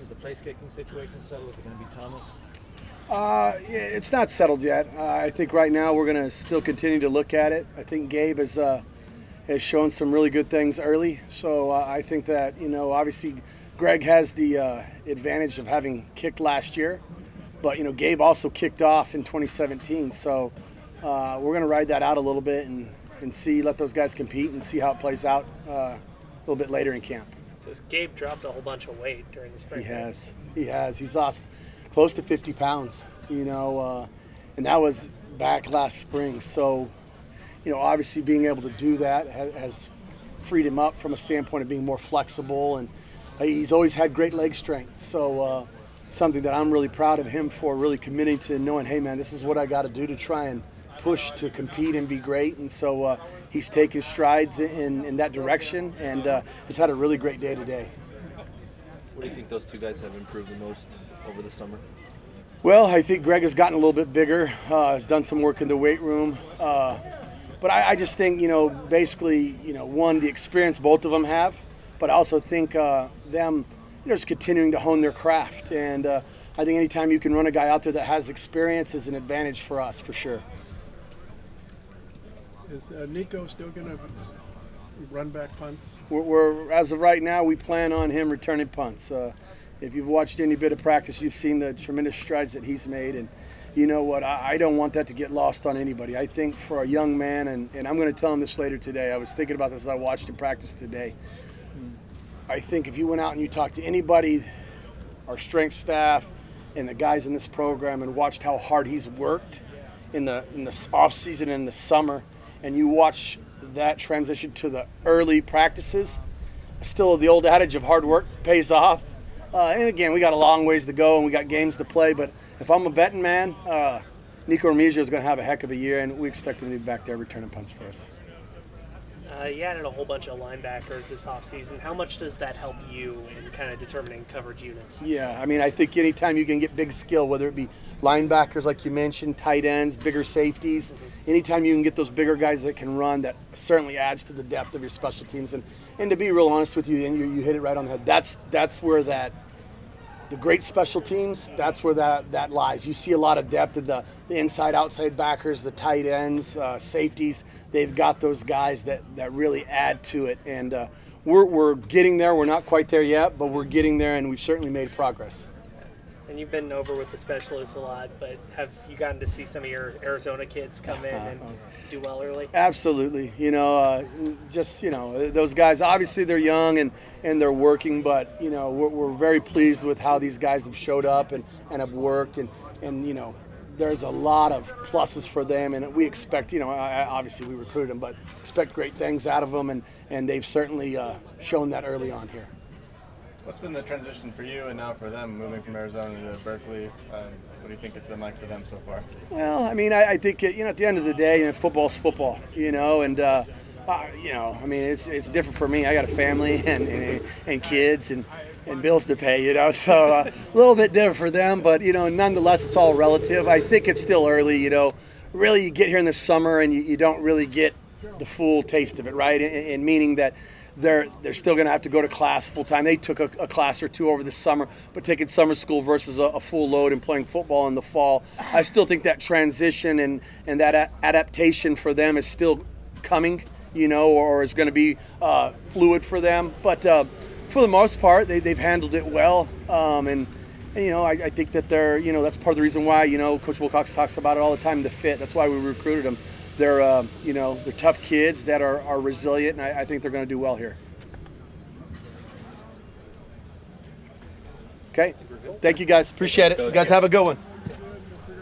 Is the place kicking situation settled? Is it going to be Thomas? Yeah, it's not settled yet. I think right now we're going to still continue to look at it. I think Gabe has shown some really good things early. So I think that, obviously Greg has the advantage of having kicked last year. But, Gabe also kicked off in 2017. So we're going to ride that out a little bit and see, let those guys compete and see how it plays out a little bit later in camp. Because Gabe dropped a whole bunch of weight during the spring. He has. He's lost close to 50 pounds, and that was back last spring. So, obviously being able to do that has freed him up from a standpoint of being more flexible, and he's always had great leg strength. So something that I'm really proud of him for, really committing to knowing, hey man, this is what I got to do to try and push to compete and be great. And so he's taken strides in that direction, and has had a really great day today. What do you think those two guys have improved the most over the summer? Well, I think Greg has gotten a little bit bigger, has done some work in the weight room. But I just think, basically, one, the experience both of them have, but I also think them, just continuing to hone their craft. And I think anytime you can run a guy out there that has experience is an advantage for us, for sure. Is Nico still going to run back punts? We're as of right now, we plan on him returning punts. If you've watched any bit of practice, you've seen the tremendous strides that he's made. And you know what? I don't want that to get lost on anybody. I think for a young man, and I'm going to tell him this later today. I was thinking about this as I watched him practice today. I think if you went out and you talked to anybody, our strength staff and the guys in this program, and watched how hard he's worked in the off season and in the summer, and you watch that transition to the early practices, still the old adage of hard work pays off. And again, we got a long ways to go and we got games to play, but if I'm a betting man, Nico Remigio is going to have a heck of a year, and we expect him to be back there returning punts for us. You added a whole bunch of linebackers this offseason. How much does that help you in kind of determining coverage units? Yeah, I think anytime you can get big skill, whether it be linebackers like you mentioned, tight ends, bigger safeties, anytime you can get those bigger guys that can run, that certainly adds to the depth of your special teams. And to be real honest with you, and you hit it right on the head, that's where the great special teams, that's where that lies. You see a lot of depth in the inside, outside backers, the tight ends, safeties. They've got those guys that really add to it. And we're getting there. We're not quite there yet, but we're getting there, and we've certainly made progress. And you've been over with the specialists a lot, but have you gotten to see some of your Arizona kids come in and do well early? Absolutely. Those guys, obviously they're young and they're working, but, we're very pleased with how these guys have showed up and have worked. And there's a lot of pluses for them, and we expect, obviously we recruited them, but expect great things out of them, and they've certainly shown that early on here. What's been the transition for you and now for them, moving from Arizona to Berkeley? What do you think it's been like for them so far? Well, I think, at the end of the day, football's football, and, it's different for me. I got a family and kids and bills to pay, so a little bit different for them, but, nonetheless, it's all relative. I think it's still early, really you get here in the summer and you don't really get the full taste of it, right? And meaning that they're still going to have to go to class full time. They took a class or two over the summer, but taking summer school versus a full load and playing football in the fall, I still think that transition and that adaptation for them is still coming, or is going to be fluid for them. But for the most part, they've handled it well, and I think that they're, that's part of the reason why, Coach Wilcox talks about it all the time, the fit. That's why we recruited them. They're, they're tough kids that are resilient, and I think they're going to do well here. Okay. Thank you, guys. Appreciate it. You guys have a good one.